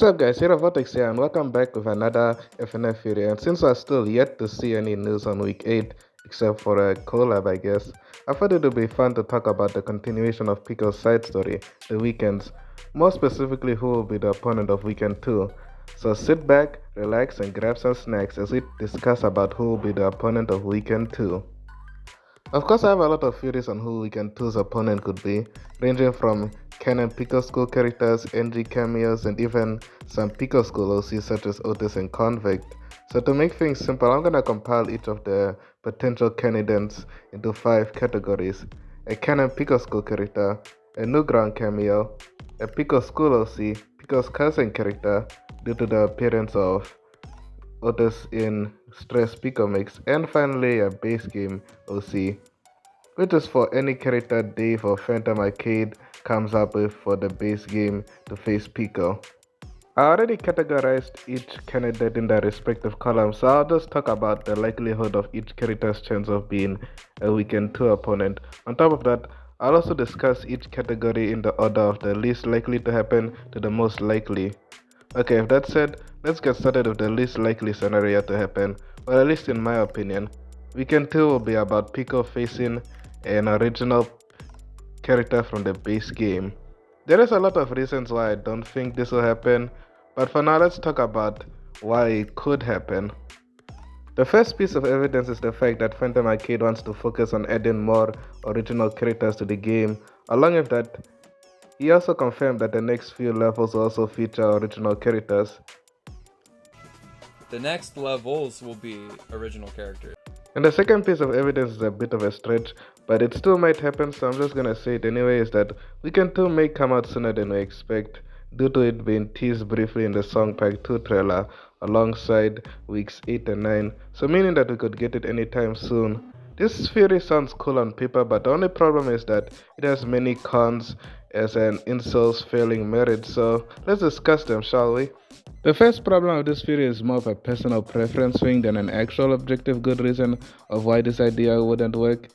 What's up guys, here Vortex here and welcome back with another FNF video. And since we're still yet to see any news on week 8, except for a collab I guess, I thought it would be fun to talk about the continuation of Pico's side story, the weekends, more specifically who will be the opponent of weekend 2. So sit back, relax and grab some snacks as we discuss about who will be the opponent of weekend 2. Of course, I have a lot of theories on who Weekend 2's opponent could be, ranging from canon Pico School characters, NG cameos, and even some Pico School OCs such as Otis and Convict. So to make things simple, I'm gonna compile each of the potential candidates into 5 categories: a canon Pico School character, a new ground cameo, a Pico School OC, Pico's cousin character due to the appearance of Otis in Stress Pico Mix, and finally a base game OC, which is for any character Dave or Phantom Arcade comes up with for the base game to face Pico. I already categorized each candidate in their respective columns, so I'll just talk about the likelihood of each character's chance of being a Weekend 2 opponent. On top of that, I'll also discuss each category in the order of the least likely to happen to the most likely. Okay, if that's said, let's get started with the least likely scenario to happen, or at least in my opinion. Weekend 2 will be about Pico facing an original character from the base game. There is a lot of reasons why I don't think this will happen, but for now let's talk about why it could happen. The first piece of evidence is the fact that Phantom Arcade wants to focus on adding more original characters to the game. Along with that, he also confirmed that the next few levels will also feature original characters. The next levels will be original characters. And the second piece of evidence is a bit of a stretch, but it still might happen, so I'm just gonna say it anyway, is that Weekend 2 may come out sooner than we expect, due to it being teased briefly in the Song Pack 2 trailer alongside weeks 8 and 9, so meaning that we could get it anytime soon. This theory sounds cool on paper, but the only problem is that it has many cons as an insults failing marriage, so let's discuss them, shall we? The first problem of this theory is more of a personal preference thing than an actual objective good reason of why this idea wouldn't work.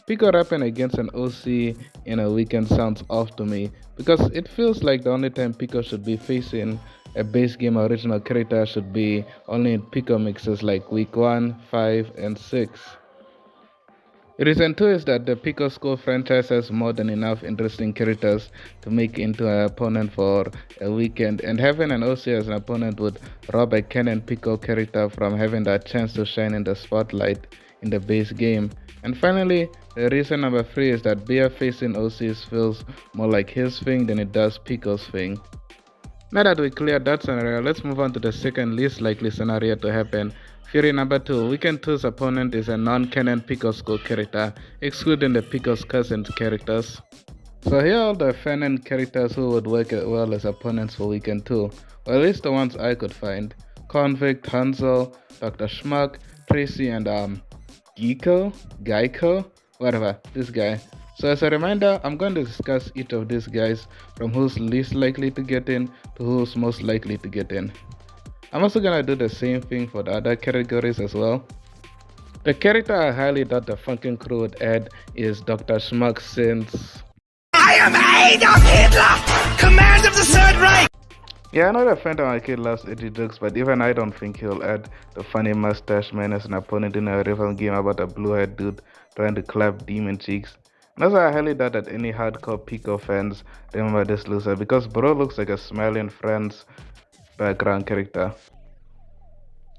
Pico rapping against an OC in a weekend sounds off to me, because it feels like the only time Pico should be facing a base game original character should be only in Pico mixes like week 1, 5, and 6. Reason 2 is that the Pico School franchise has more than enough interesting characters to make into an opponent for a weekend, and having an OC as an opponent would rob a canon Pico character from having that chance to shine in the spotlight in the base game. And finally, the reason number 3 is that BF facing OCs feels more like his thing than it does Pico's thing. Now that we cleared that scenario, let's move on to the second least likely scenario to happen. Theory number 2, Weekend 2's opponent is a non-canon Pico School character, excluding the Pico's cousins characters. So here are all the FNF characters who would work well as opponents for Weekend 2, or at least the ones I could find. Convict, Hansel, Dr. Schmuck, Tracy, and Geico, whatever, this guy. So as a reminder, I'm going to discuss each of these guys from who's least likely to get in to who's most likely to get in. I'm also gonna do the same thing for the other categories as well. The character I highly doubt the fucking crew would add is Dr. Schmuck, since I am Adolf Hitler, command of the Third Reich! Yeah, I know that Phantom Arcade loves edgy jokes, but even I don't think he'll add the funny mustache man as an opponent in a rival game about a blue-haired dude trying to clap demon cheeks. And also, I highly doubt that any hardcore Pico fans remember this loser, because bro looks like a smiling Friends background character.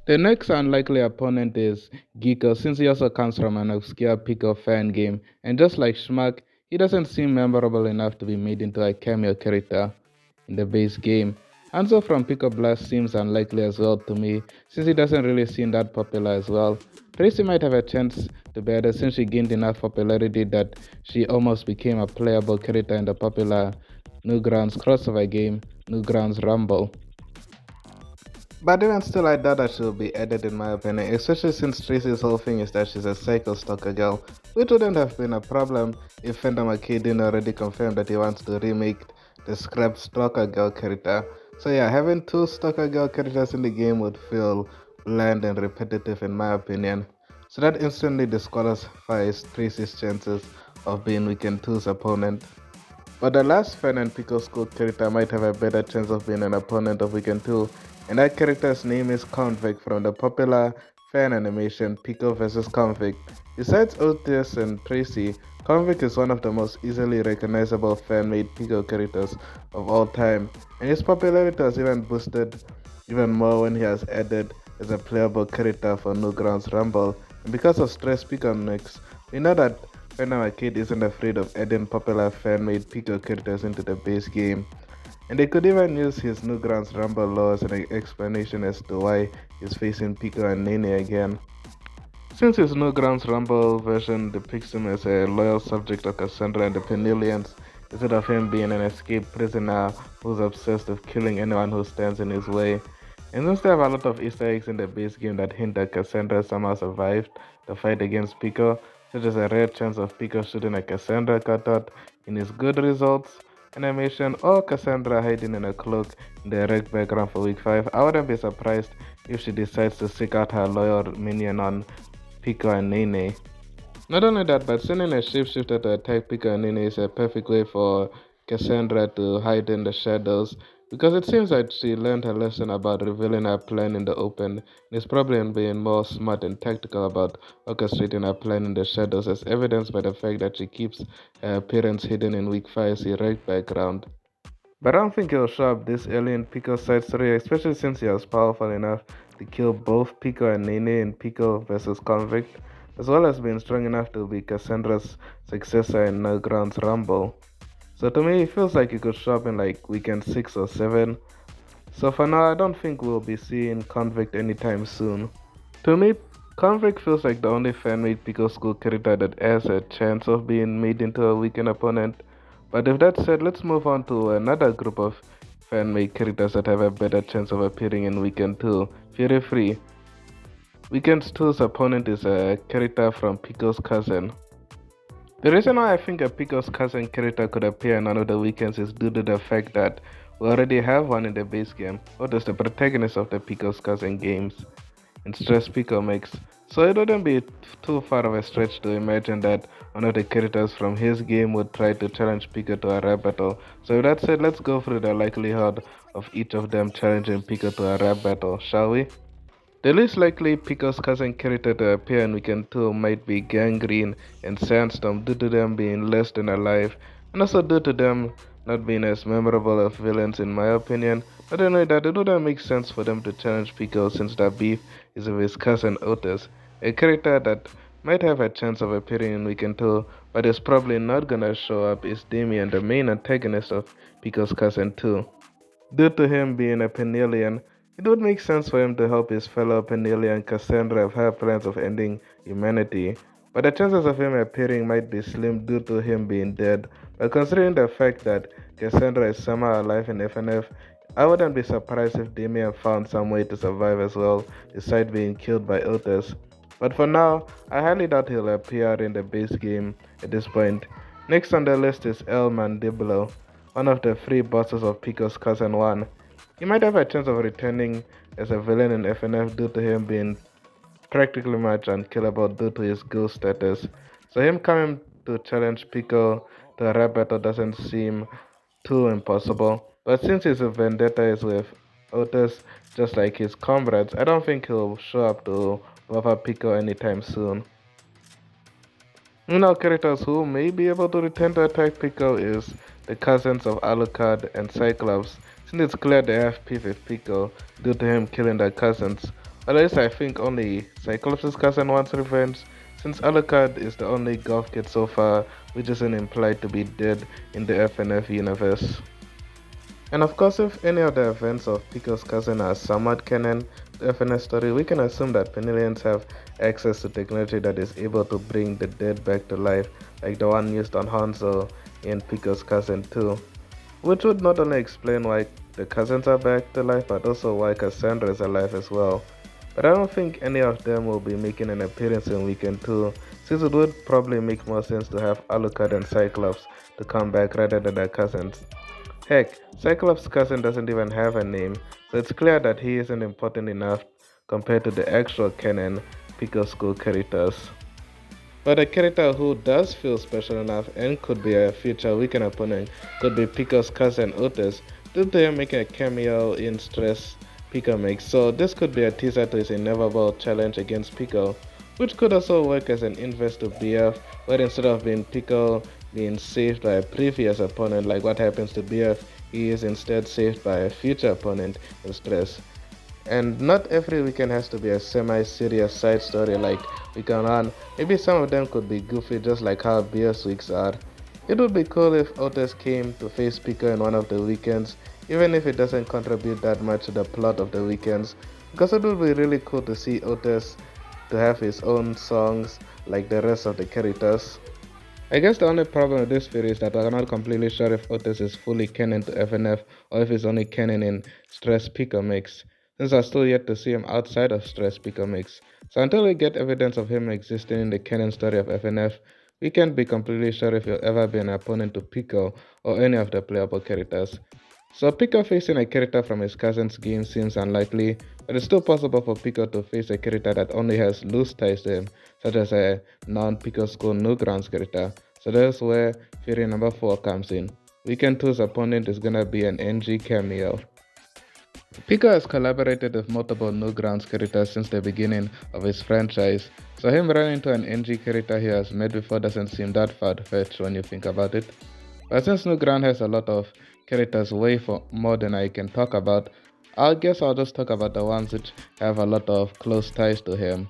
The next unlikely opponent is Geeko, since he also comes from an obscure Pico fan game, and just like Schmuck, he doesn't seem memorable enough to be made into a cameo character in the base game. Hanzo from Pico Blast seems unlikely as well to me, since he doesn't really seem that popular as well. Tracy might have a chance to be added since she gained enough popularity that she almost became a playable character in the popular Newgrounds crossover game, Newgrounds Rumble. But even still, I doubt that she'll be added in my opinion, especially since Tracy's whole thing is that she's a psycho stalker girl, which wouldn't have been a problem if Phantom Arcade didn't already confirm that he wants to remake the scrap stalker girl character. So yeah, having 2 stalker girl characters in the game would feel bland and repetitive in my opinion. So that instantly disqualifies Tracy's chances of being Weekend 2's opponent. But the last Fan and Pico School character might have a better chance of being an opponent of Weekend 2, and that character's name is Convict from the popular fan animation Pico vs. Convict. Besides Otis and Tracy, Convict is one of the most easily recognizable fan-made Pico characters of all time, and his popularity was even boosted even more when he was added as a playable character for Newgrounds Rumble. And because of Stress Pico mix, we know that FNF Arcade isn't afraid of adding popular fan-made Pico characters into the base game. And they could even use his Newgrounds Rumble lore as an explanation as to why he's facing Pico and Nene again. Since his Newgrounds Rumble version depicts him as a loyal subject of Cassandra and the Penillians, instead of him being an escaped prisoner who's obsessed with killing anyone who stands in his way. And since they have a lot of Easter eggs in the base game that hint that Cassandra somehow survived the fight against Pico, such as a rare chance of Pico shooting a Cassandra cutout in his good results animation or Cassandra hiding in a cloak in the red background for week 5, I wouldn't be surprised if she decides to seek out her loyal minion on Pico and Nene. Not only that, but sending a shapeshifter to attack Pico and Nene is a perfect way for Cassandra to hide in the shadows, because it seems like she learned her lesson about revealing her plan in the open and is probably being more smart and tactical about orchestrating her plan in the shadows, as evidenced by the fact that she keeps her appearance hidden in week 5's erect background. But I don't think he'll show up this early in Pico's side story, especially since he was powerful enough to kill both Pico and Nene in Pico vs. Convict, as well as being strong enough to be Cassandra's successor in Newgrounds Rumble. So to me, it feels like he could show up in like weekend 6 or 7. So for now, I don't think we'll be seeing Convict anytime soon. To me, Convict feels like the only fan-made Pico School character that has a chance of being made into a weekend opponent. But if that's said, let's move on to another group of fan-made characters that have a better chance of appearing in Weekend 2, Fury Free. Weekend 2's opponent is a character from Pico's cousin. The reason why I think a Pico's cousin character could appear in one of the weekends is due to the fact that we already have one in the base game, Otis, the protagonist of the Pico's cousin games, in Stress Pico Mix. So it wouldn't be too far of a stretch to imagine that one of the characters from his game would try to challenge Pico to a rap battle. So with that said, let's go through the likelihood of each of them challenging Pico to a rap battle, shall we? The least likely Pico's cousin character to appear in Weekend 2 might be Gangrene and Sandstorm due to them being less than alive, and also due to them not being as memorable of villains in my opinion. Not only that, it wouldn't make sense for them to challenge Pico since their beef is with his cousin Otis, a character that might have a chance of appearing in Weekend 2, but is probably not gonna show up is Damien, the main antagonist of Pico's cousin 2. Due to him being a Penillian, it would make sense for him to help his fellow Penillian Cassandra have her plans of ending humanity, but the chances of him appearing might be slim due to him being dead. But considering the fact that Cassandra is somehow alive in FNF, I wouldn't be surprised if Damien found some way to survive as well, despite being killed by Otis. But for now, I highly doubt he'll appear in the base game at this point. Next on the list is El Mandiblo, one of the three bosses of Pico's Cousin 1. He might have a chance of returning as a villain in FNF due to him being practically much unkillable due to his ghost status. So him coming to challenge Pico to a rap battle doesn't seem too impossible. But since his vendetta is with Otis, just like his comrades, I don't think he'll show up to bother Pico anytime soon. Characters who may be able to return to attack Pico is the cousins of Alucard and Cyclops, since it's clear they have beef with Pico due to him killing their cousins. At least I think only Cyclops' cousin wants revenge, since Alucard is the only goth kid so far which isn't implied to be dead in the FNF universe. And of course, if any of the events of Pico's cousin are somewhat canon to FNF story, we can assume that Penillians have access to technology that is able to bring the dead back to life, like the one used on Hanzo in Pico's cousin 2. Which would not only explain why the cousins are back to life, but also why Cassandra is alive as well. But I don't think any of them will be making an appearance in Weekend 2, since it would probably make more sense to have Alucard and Cyclops to come back rather than their cousins. Heck, Cyclops' cousin doesn't even have a name, so it's clear that he isn't important enough compared to the actual canon Pico School characters. But a character who does feel special enough and could be a future weekend opponent could be Pico's cousin Otis, due to him making a cameo in Stress Pico makes. So this could be a teaser to his inevitable challenge against Pico, which could also work as an inverse to BF, where instead of being Pico being saved by a previous opponent like what happens to BF, he is instead saved by a future opponent in Stress. And not every weekend has to be a semi-serious side story like Weekend Run. Maybe some of them could be goofy just like how BS weeks are. It would be cool if Otis came to face Pico in one of the weekends, even if it doesn't contribute that much to the plot of the weekends, because it would be really cool to see Otis to have his own songs like the rest of the characters. I guess the only problem with this theory is that I'm not completely sure if Otis is fully canon to FNF or if he's only canon in Stress Pico Mix, since I still yet to see him outside of Stress Pico Mix. So until we get evidence of him existing in the canon story of FNF, we can't be completely sure if he'll ever be an opponent to Pico or any of the playable characters. So Pico facing a character from his cousin's game seems unlikely, but it's still possible for Pico to face a character that only has loose ties to him, such as a non-Pico school Newgrounds character. So that's where theory number 4 comes in. Weekend 2's opponent is gonna be an NG cameo. Pico has collaborated with multiple Newgrounds characters since the beginning of his franchise, so him running into an NG character he has met before doesn't seem that far-fetched when you think about it. But since Newground has a lot of characters way for more than I can talk about, I guess I'll just talk about the ones which have a lot of close ties to him.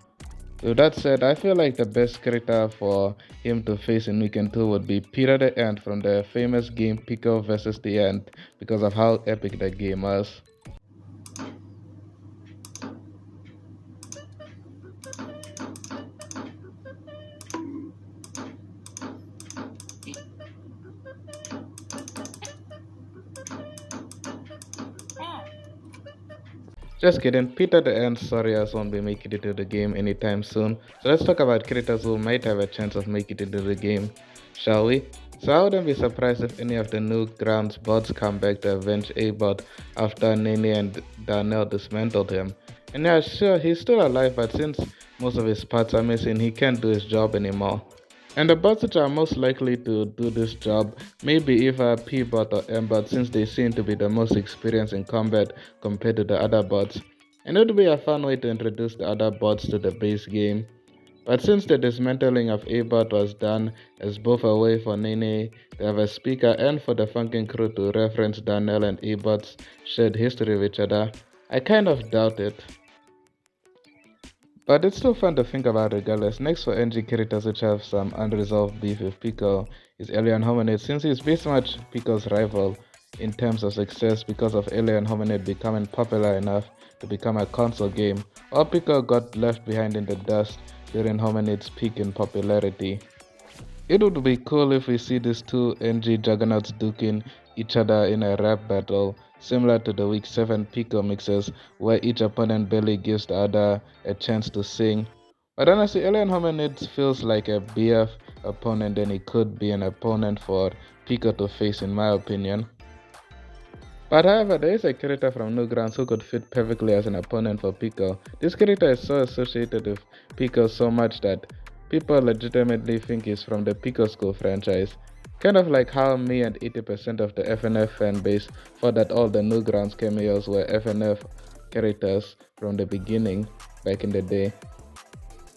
With that said, I feel like the best character for him to face in Weekend 2 would be Peter the Ant from the famous game Pico vs. the Ant because of how epic that game was. Just kidding, Peter the Ant Sorias won't be making it to the game anytime soon, so let's talk about characters who might have a chance of making it into the game, shall we? So I wouldn't be surprised if any of the Newgrounds bots come back to avenge A-Bot after Nene and Darnell dismantled him. And yeah, sure, he's still alive, but since most of his parts are missing, he can't do his job anymore. And the bots which are most likely to do this job may be either P-Bot or M-Bot, since they seem to be the most experienced in combat compared to the other bots. And it would be a fun way to introduce the other bots to the base game. But since the dismantling of A-Bot was done as both a way for Nene to have a speaker and for the Funkin' crew to reference Darnell and A-Bot's shared history with each other, I kind of doubt it. But it's still fun to think about regardless. Next for NG characters which have some unresolved beef with Pico is Alien Hominid, since he's pretty much Pico's rival in terms of success because of Alien Hominid becoming popular enough to become a console game, while Pico got left behind in the dust during Hominid's peak in popularity. It would be cool if we see these two NG juggernauts duking each other in a rap battle, similar to the Week 7 Pico mixes, where each opponent barely gives the other a chance to sing. But honestly, Alien Hominids feels like a BF opponent than he could be an opponent for Pico to face, in my opinion. But however, there is a character from Newgrounds who could fit perfectly as an opponent for Pico. This character is so associated with Pico so much that people legitimately think he's from the Pico School franchise. Kind of like how me and 80% of the FNF fanbase thought that all the Newgrounds cameos were FNF characters from the beginning, back in the day.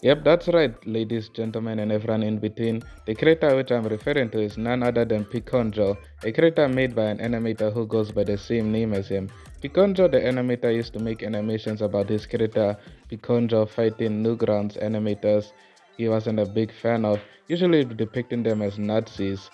Yep, that's right, ladies, gentlemen, and everyone in between. The character which I'm referring to is none other than Piconjo, a character made by an animator who goes by the same name as him. Piconjo, the animator, used to make animations about his character Piconjo fighting Newgrounds animators he wasn't a big fan of, usually depicting them as Nazis.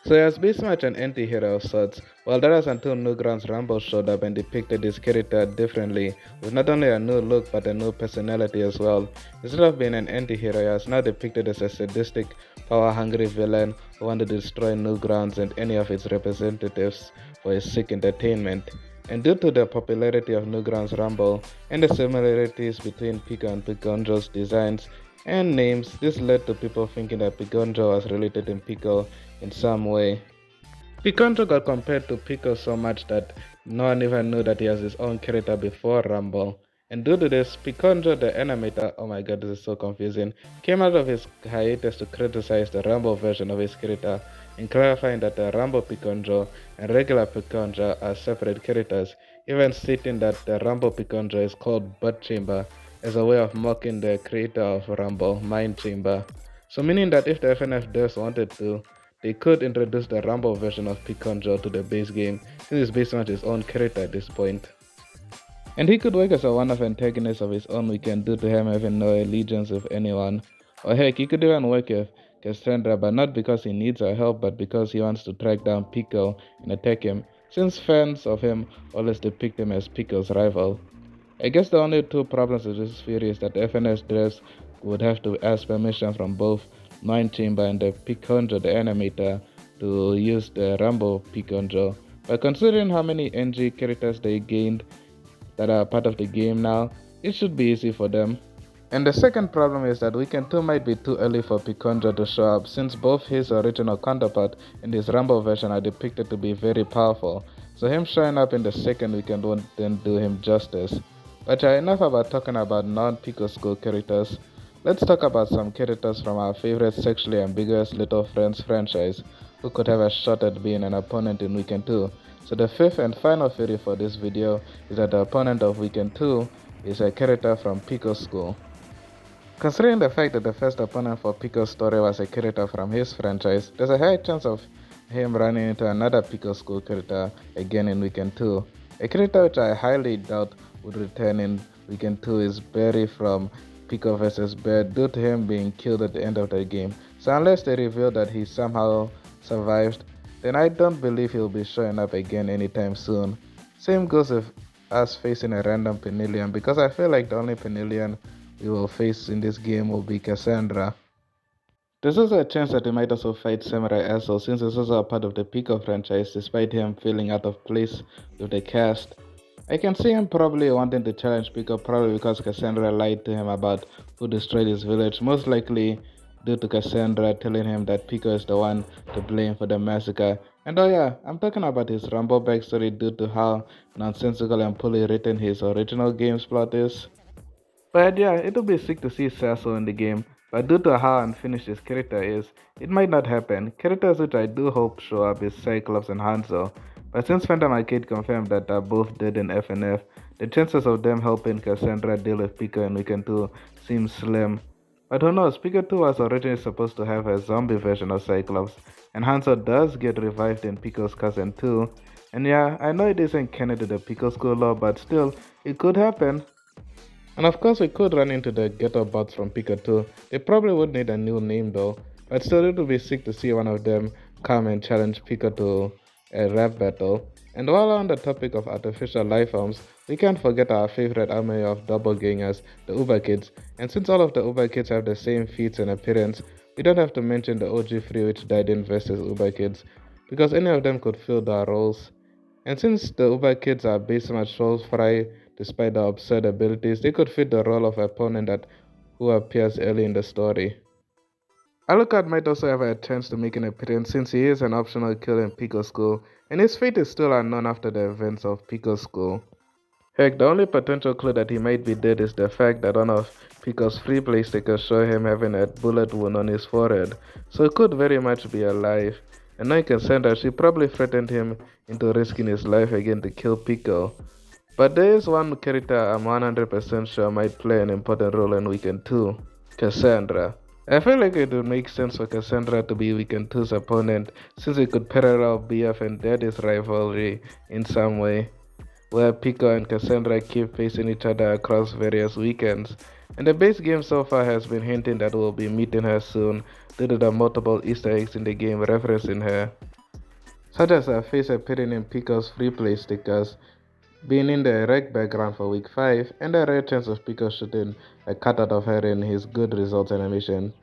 So he was pretty much an anti-hero of sorts, while that was until Newgrounds Rumble showed up and depicted his character differently, with not only a new look but a new personality as well. Instead of being an anti-hero, he was now depicted as a sadistic, power-hungry villain who wanted to destroy Newgrounds and any of its representatives for his sick entertainment. And due to the popularity of Newgrounds Rumble and the similarities between Pico and Piconjo's designs and names, this led to people thinking that Piconjo was related to Pico in some way. Piconjo got compared to Pico so much that no one even knew that he has his own character before Rumble. And due to this, Piconjo, the animator, oh my god, this is so confusing, came out of his hiatus to criticize the Rumble version of his character, and clarifying that the Rumble Piconjo and regular Piconjo are separate characters, even stating that the Rumble Piconjo is called Butt Chamber as a way of mocking the creator of Rumble, Mind Chamber. So meaning that if the FNF devs wanted to, they could introduce the Rumble version of Piconjo to the base game, since it's based on his own character at this point. And he could work as a one-off antagonist of his own we can due to him having no allegiance with anyone. Or heck, he could even work with Cassandra, but not because he needs her help, but because he wants to track down Pico and attack him, since fans of him always depict him as Pico's rival. I guess the only two problems with this theory is that FNS devs would have to ask permission from both Mind Chamber and the Piconjo, the animator, to use the Rumble Piconjo. But considering how many NG characters they gained that are part of the game now, it should be easy for them. And the second problem is that Weekend 2 might be too early for Piconjo to show up, since both his original counterpart and his Rumble version are depicted to be very powerful, so him showing up in the second Weekend won't then do him justice. But yeah, enough about talking about non-Pico School characters. Let's talk about some characters from our favorite sexually ambiguous Little Friends franchise who could have a shot at being an opponent in Weekend 2. So the fifth and final theory for this video is that the opponent of Weekend 2 is a character from Pico School. Considering the fact that the first opponent for Pico's story was a character from his franchise, there's a high chance of him running into another Pico School character again in Weekend 2. A character which I highly doubt would return in Weekend 2 is Barry from Pico vs. Bear due to him being killed at the end of the game. So unless they reveal that he somehow survived, then I don't believe he'll be showing up again anytime soon. Same goes with us facing a random Penillion, because I feel like the only Penillion we will face in this game will be Cassandra. There's also a chance that he might also fight Samurai Asshole, since he's also a part of the Pico franchise despite him feeling out of place with the cast. I can see him probably wanting to challenge Pico, probably because Cassandra lied to him about who destroyed his village, most likely due to Cassandra telling him that Pico is the one to blame for the massacre. And oh yeah, I'm talking about his Rumble backstory due to how nonsensical and poorly written his original game's plot is. But yeah, it'll be sick to see Sasso in the game, but due to how unfinished his character is, it might not happen. Characters which I do hope show up is Cyclops and Hanzo, but since Phantom Arcade confirmed that they're both dead in FNF, the chances of them helping Cassandra deal with Pico in Weekend 2 seems slim. But who knows, Pico 2 was originally supposed to have a zombie version of Cyclops, and Hanzo does get revived in Pico's cousin too. And yeah, I know it isn't canon to the Pico school law, but still, it could happen. And of course, we could run into the ghetto bots from Pico 2. They probably would need a new name though, but still, it would be sick to see one of them come and challenge Pico to a rap battle. And while on the topic of artificial life forms, we can't forget our favorite army of doppelgangers, the Uber Kids. And since all of the Uber Kids have the same feats and appearance, we don't have to mention the OG3 which died in versus Uber Kids, because any of them could fill their roles. And since the Uber Kids are based much soul-fry despite their absurd abilities, they could fit the role of opponent that who appears early in the story. Alucard might also have a chance to make an appearance since he is an optional kill in Pico School, and his fate is still unknown after the events of Pico School. Heck, the only potential clue that he might be dead is the fact that one of Pico's free play stickers show him having a bullet wound on his forehead, so he could very much be alive. And knowing Cassandra, she probably threatened him into risking his life again to kill Pico. But there is one character I'm 100% sure might play an important role in Weekend 2, Cassandra. I feel like it would make sense for Cassandra to be Weekend 2's opponent, since it could parallel BF and Daddy's rivalry in some way, where Pico and Cassandra keep facing each other across various weekends. And the base game so far has been hinting that we'll be meeting her soon due to the multiple Easter eggs in the game referencing her, such as her face appearing in Pico's free play stickers, being in the rec background for week 5, and a rare chance of Pico shooting a cutout of her in his good results animation.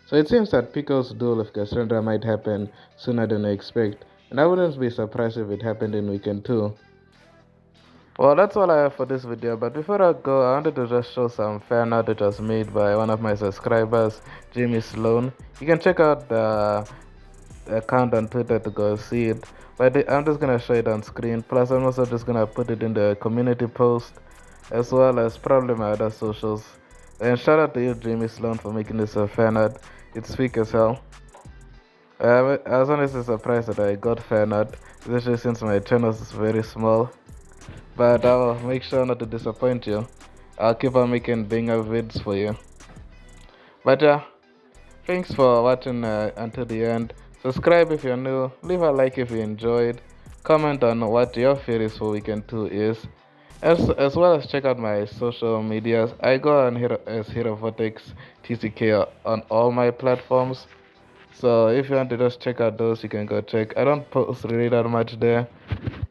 So it seems that Pico's duel with Cassandra might happen sooner than I expect, and I wouldn't be surprised if it happened in Weekend 2. Well, that's all I have for this video, but before I go, I wanted to just show some fan art that was made by one of my subscribers, Jamison Sloan. You can check out the account on Twitter to go see it, but I'm just gonna show it on screen. Plus, I'm also just gonna put it in the community post. as well as probably my other socials. And shout out to you, Jamie Sloan, for making this a fan art. It's sweet as hell. I was honestly surprised that I got fan art, especially since my channel is very small. But I'll make sure not to disappoint you. I'll keep on making banger vids for you. But yeah, thanks for watching until the end. Subscribe if you're new, leave a like if you enjoyed, comment on what your favorite for weekend 2 is, as well as check out my social medias. I go on Hero, as Hero Vortex TCK on all my platforms. So if you want to just check out those, you can go check. I don't post really that much there.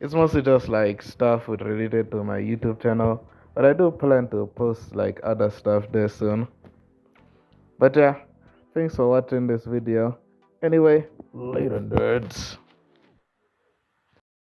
It's mostly just like stuff with related to my YouTube channel. But I do plan to post like other stuff there soon. But yeah, thanks for watching this video. Anyway, later nerds.